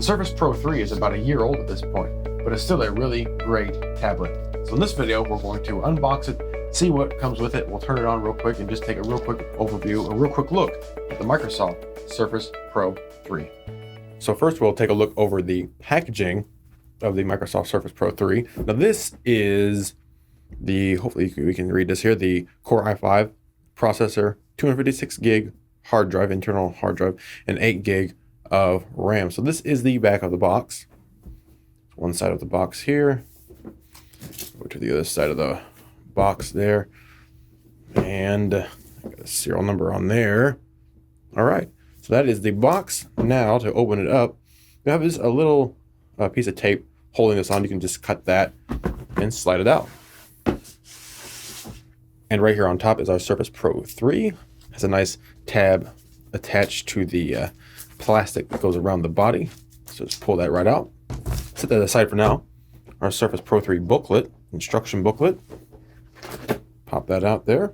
Surface Pro 3 is about a year old at this point, but it's still a really great tablet. So in this video, we're going to unbox it, see what comes with it. We'll turn it on real quick and just take a real quick overview, a real quick look at the Microsoft Surface Pro 3. So first we'll take a look over the packaging of the Microsoft Surface Pro 3. Now this is the, hopefully we can read this here, the Core i5 processor, 256 gig hard drive, internal hard drive, and 8 gig of RAM. So this is the back of the box. One side of the box here. Go to the other side of the box there. And I got a serial number on there. All right, so that is the box. Now to open it up, you have this a little piece of tape holding this on. You can just cut that and slide it out. And right here on top is our Surface Pro 3. It has a nice tab attached to the plastic that goes around the body. So just pull that right out. Set that aside for now. Our Surface Pro 3 booklet, instruction booklet. Pop that out there.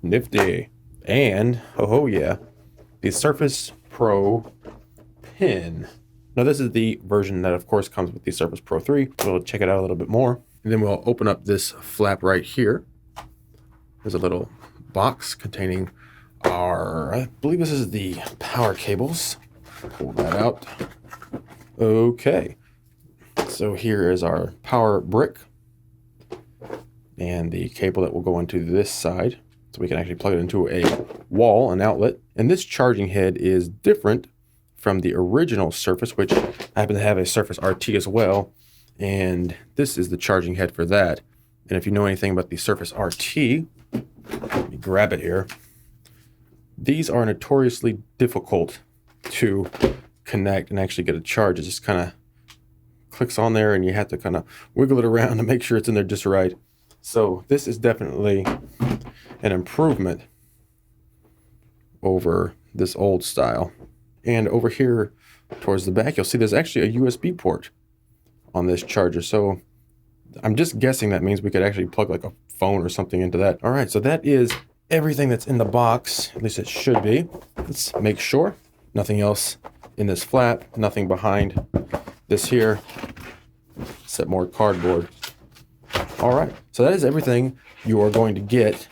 Nifty. And, oh yeah, the Surface Pro pin. Now this is the version that of course comes with the Surface Pro 3. We'll check it out a little bit more. And then we'll open up this flap right here. There's a little box containing our, I believe this is the power cables. Pull that out. Okay. So here is our power brick and the cable that will go into this side. So we can actually plug it into a wall, an outlet. And this charging head is different from the original Surface, which I happen to have a Surface RT as well. And this is the charging head for that. And if you know anything about the Surface RT, let me grab it here. These are notoriously difficult to connect and actually get a charge. It just kind of clicks on there and you have to kind of wiggle it around to make sure it's in there just right. So this is definitely an improvement over this old style. And over here towards the back, you'll see there's actually a USB port on this charger. So I'm just guessing that means we could actually plug like a phone or something into that. All right, so that is everything that's in the box, at least it should be. Let's make sure. Nothing else in this flap, nothing behind this here, except more cardboard. All right, so that is everything you are going to get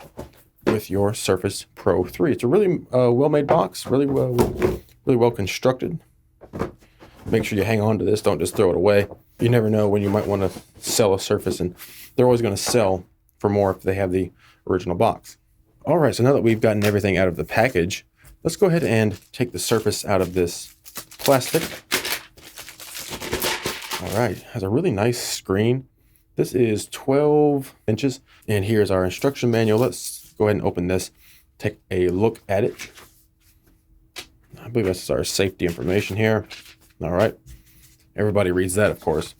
with your Surface Pro 3. It's a really well-made box, really well constructed. Make sure you hang on to this, don't just throw it away. You never know when you might want to sell a Surface, and they're always going to sell for more if they have the original box. All right, so now that we've gotten everything out of the package, let's go ahead and take the Surface out of this plastic. All right, has a really nice screen. This is 12 inches, and here's our instruction manual. Let's go ahead and open this, take a look at it. I believe that's our safety information here. All right, everybody reads that, of course.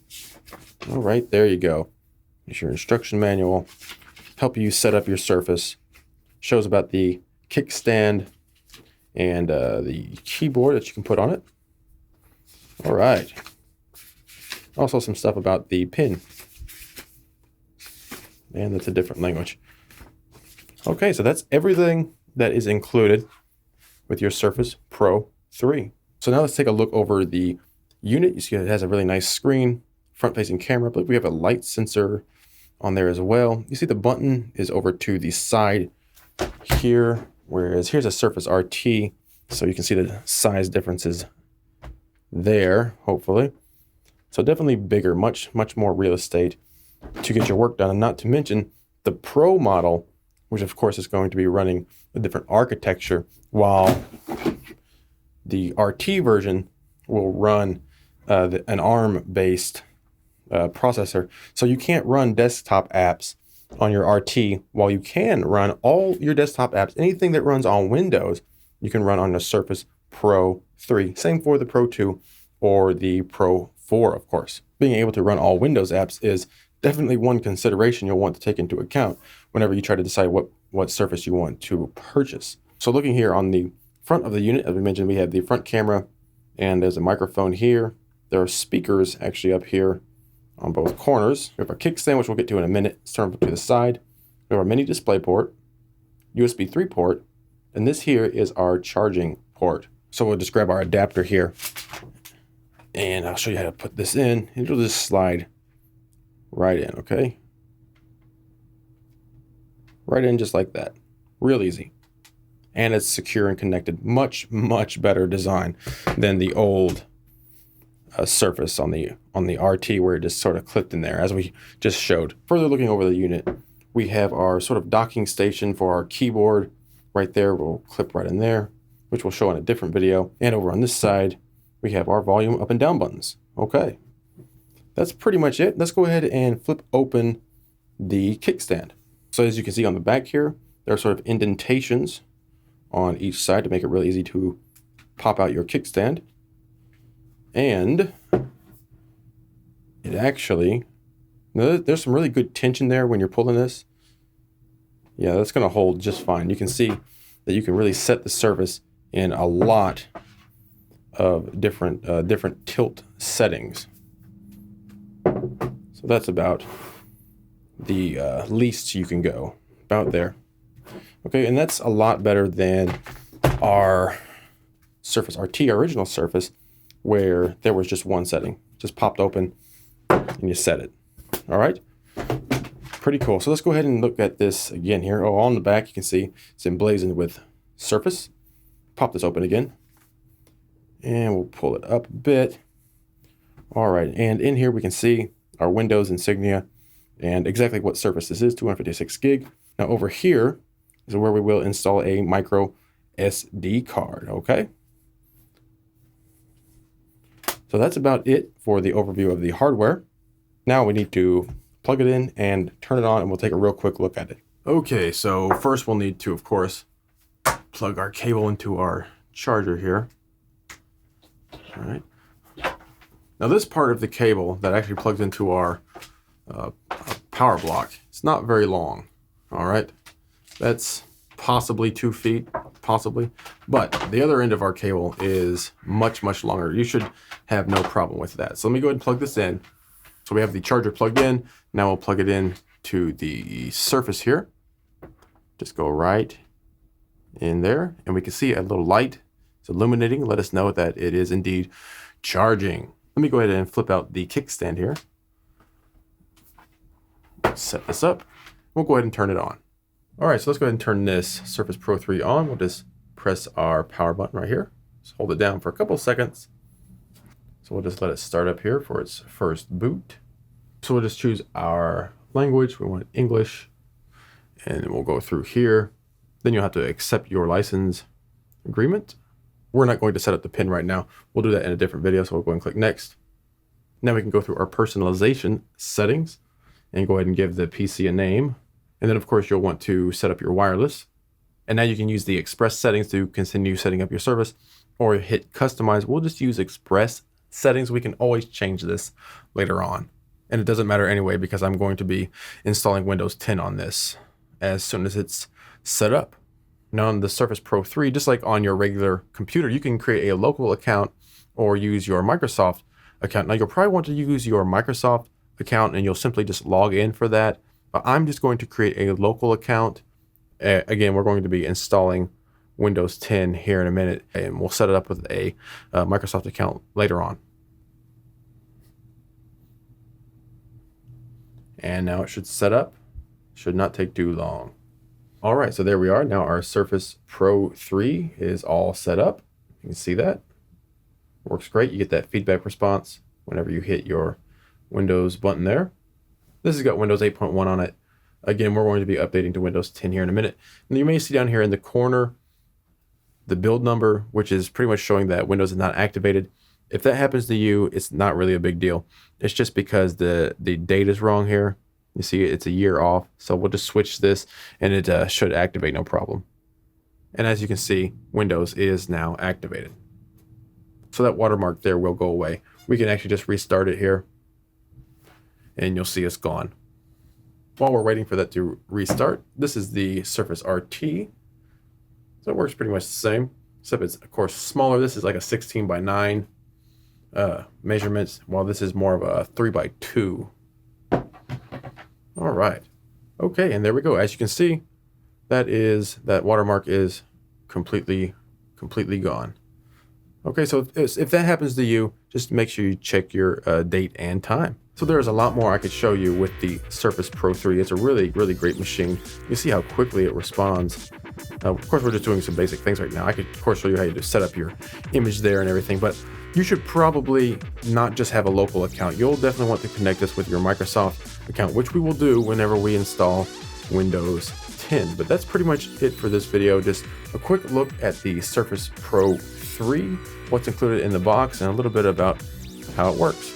All right, there you go. Here's your instruction manual. Help you set up your Surface. Shows about the kickstand and the keyboard that you can put on it. All right. Also some stuff about the pin. And that's a different language. Okay, so that's everything that is included with your Surface Pro 3. So now let's take a look over the unit. You see it has a really nice screen, front-facing camera. I believe we have a light sensor on there as well. You see the button is over to the side here, whereas here's a Surface RT, so you can see the size differences there, hopefully. So definitely bigger, much more real estate to get your work done, and not to mention the Pro model, which of course is going to be running a different architecture, while the RT version will run an ARM-based processor. So you can't run desktop apps on your RT, while you can run all your desktop apps. Anything that runs on Windows, you can run on the Surface Pro 3. Same for the Pro 2 or the Pro 4, of course. Being able to run all Windows apps is definitely one consideration you'll want to take into account whenever you try to decide what Surface you want to purchase. So looking here on the front of the unit, as we mentioned, we have the front camera, and there's a microphone here. There are speakers actually up here on both corners. We have our kickstand, which we'll get to in a minute. Let's turn it to the side. We have our mini DisplayPort, USB 3 port, and this here is our charging port. So we'll just grab our adapter here And I'll show you how to put this in. It'll just slide right in, okay? Right in just like that. Real easy. And it's secure and connected. Much, much better design than the old Surface on the RT, where it just sort of clipped in there, as we just showed. Further looking over the unit, we have our sort of docking station for our keyboard right there. We'll clip right in there, which we'll show in a different video. And over on this side, we have our volume up and down buttons. Okay, that's pretty much it. Let's go ahead and flip open the kickstand. So as you can see on the back here, there are sort of indentations on each side to make it really easy to pop out your kickstand. And it actually, there's some really good tension there when you're pulling this. Yeah, that's going to hold just fine. You can see that you can really set the Surface in a lot of different tilt settings. So that's about the least you can go, about there. Okay, and that's a lot better than our Surface RT, original Surface, where there was just one setting. Just popped open and you set it. All right, pretty cool. So let's go ahead and look at this again here. Oh, on the back you can see it's emblazoned with Surface. Pop this open again. And we'll pull it up a bit. All right, and in here we can see our Windows insignia and exactly what Surface this is, 256 gig. Now over here is where we will install a micro SD card, okay? So that's about it for the overview of the hardware. Now we need to plug it in and turn it on, and we'll take a real quick look at it. Okay, so first we'll need to, of course, plug our cable into our charger here. All right. Now this part of the cable that actually plugs into our power block, it's not very long. All right. That's possibly 2 feet, possibly. But the other end of our cable is much, much longer. You should have no problem with that. So let me go ahead and plug this in. So we have the charger plugged in. Now we'll plug it in to the Surface here. Just go right in there, and we can see a little light. It's illuminating. Let us know that it is indeed charging. Let me go ahead and flip out the kickstand here. Set this up. We'll go ahead and turn it on. All right, so let's go ahead and turn this Surface Pro 3 on. We'll just press our power button right here. Just hold it down for a couple of seconds. So we'll just let it start up here for its first boot. So we'll just choose our language. We want English, and we'll go through here. Then you'll have to accept your license agreement. We're not going to set up the pin right now. We'll do that in a different video, so we'll go and click next. Now we can go through our personalization settings and go ahead and give the PC a name. And then of course you'll want to set up your wireless. And now you can use the express settings to continue setting up your service, or hit customize. We'll just use express settings. We can always change this later on. And it doesn't matter anyway, because I'm going to be installing Windows 10 on this as soon as it's set up. Now on the Surface Pro 3, just like on your regular computer, you can create a local account or use your Microsoft account. Now you'll probably want to use your Microsoft account, and you'll simply just log in for that. But I'm just going to create a local account. Again, we're going to be installing Windows 10 here in a minute, and we'll set it up with a Microsoft account later on. And now it should set up. Should not take too long. All right, so there we are. Now our Surface Pro 3 is all set up. You can see that. Works great. You get that feedback response whenever you hit your Windows button there. This has got Windows 8.1 on it. Again, we're going to be updating to Windows 10 here in a minute. And you may see down here in the corner the build number, which is pretty much showing that Windows is not activated. If that happens to you, it's not really a big deal. It's just because the date is wrong here. You see it's a year off. So we'll just switch this, and it should activate no problem. And as you can see, Windows is now activated. So that watermark there will go away. We can actually just restart it here, and you'll see it's gone. While we're waiting for that to restart, this is the Surface RT. So it works pretty much the same, except it's of course smaller. This is like a 16:9 measurements, while this is more of a 3:2. All right. Okay, and there we go. As you can see, that watermark is completely gone. Okay, so if that happens to you, just make sure you check your date and time. So there's a lot more I could show you with the Surface Pro 3. It's a really, really great machine. You see how quickly it responds. Of course, we're just doing some basic things right now. I could, of course, show you how you just set up your image there and everything, but you should probably not just have a local account. You'll definitely want to connect this with your Microsoft account, which we will do whenever we install Windows 10. But that's pretty much it for this video. Just a quick look at the Surface Pro 3, what's included in the box, and a little bit about how it works.